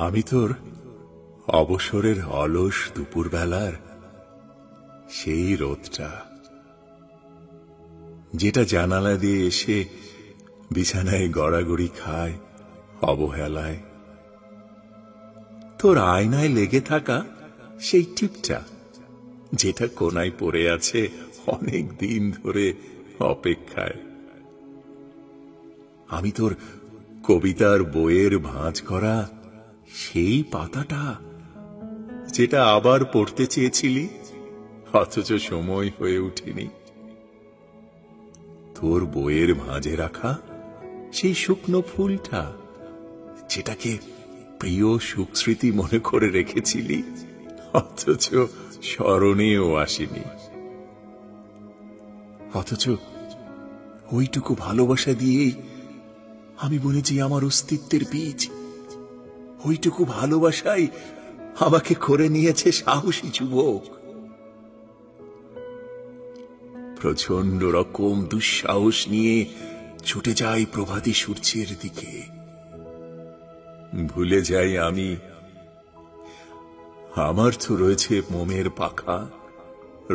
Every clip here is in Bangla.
আমি তোর অবসরের অলস দুপুরবেলার সেই রোদটা, যেটা জানালা দিয়ে এসে বিছানায় গড়াগড়ি খায় অবহেলায়। তোর আয়নায় লেগে থাকা সেই টিপটা, যেটা কোনায় পড়ে আছে অনেক দিন ধরে অপেক্ষায়। আমি তোর কবিতার বইয়ের ভাঁজ করা সেই পাতাটা, যেটা আবার পড়তে চেয়েছিলি অথচ সময় হয়ে উঠেনি। তোর বইয়ের ভাঁজে রাখা সেই শুকনো ফুলটা, যেটাকে প্রিয় সুখস্মৃতি মনে করে রেখেছিলি অথচ স্মরণেও আসেনি। অথচ ওইটুকু ভালোবাসা দিয়েই আমি বুনেছি আমার অস্তিত্বের বীজ। ওইটুকু ভালোবাসাই আমাকে করে নিয়েছে সাহসী যুবক। প্রচন্ড রকম দুঃসাহস নিয়ে ছুটে যাই প্রভাতী সূর্যের দিকে। ভুলে যাই আমার তো রয়েছে মোমের পাখা,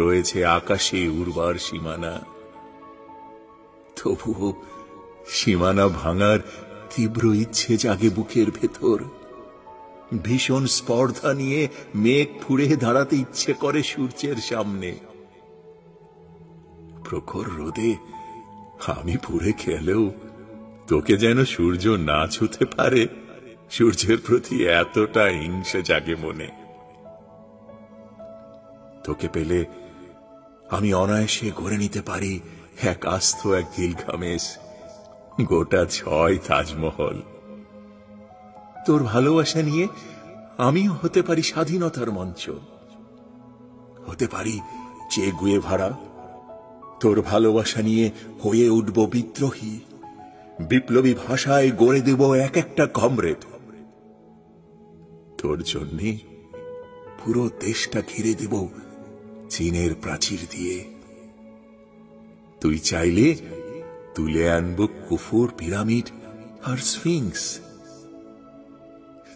রয়েছে আকাশে উড়বার সীমানা। তবুও সীমানা ভাঙার তীব্র ইচ্ছে জাগে বুকের ভেতর। ভীষণ স্পর্ধা নিয়ে মেঘ ফুঁড়ে দাঁড়াতে ইচ্ছে করে সূর্যের সামনে। প্রখর রোদে আমি পুড়ে খেলেও তোকে যেন সূর্য না ছুঁতে পারে, সূর্যের প্রতি এতটা হিংসা জাগে মনে। তোকে পেলে আমি অনায়াসে গড়ে নিতে পারি এক আস্ত এক গিলগামেশ, গোটা 6 তাজমহল। তোর ভালোবাসা নিয়ে আমিও হতে পারি স্বাধীনতার মঞ্চ, হতে পারি চে গুয়েভারা। তোর ভালোবাসা নিয়ে হয়ে উঠব বিদ্রোহী, বিপ্লবী ভাষায় গড়ে দেব এক একটা কমরেড। তোর জন্যে পুরো দেশটা ঘিরে দেব চীনের প্রাচীর দিয়ে। তুই চাইলে তুলে আনব কুফুর পিরামিড আর স্ফিংস।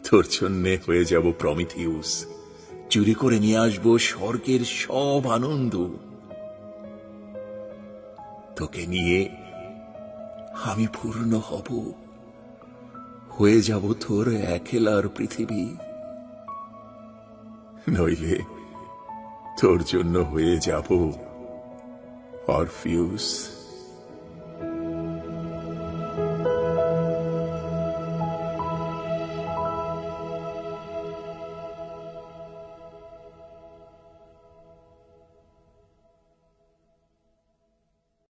তোর জন্যে হয়ে যাব প্রমিথিউস, চুরি করে নিয়ে আসব স্বর্গের সব আনন্দ। তোকে নিয়ে আমি পূর্ণ হব, হয়ে যাব তোর একেলার পৃথিবী। নইলে তোর জন্য হয়ে যাব অরফিউস।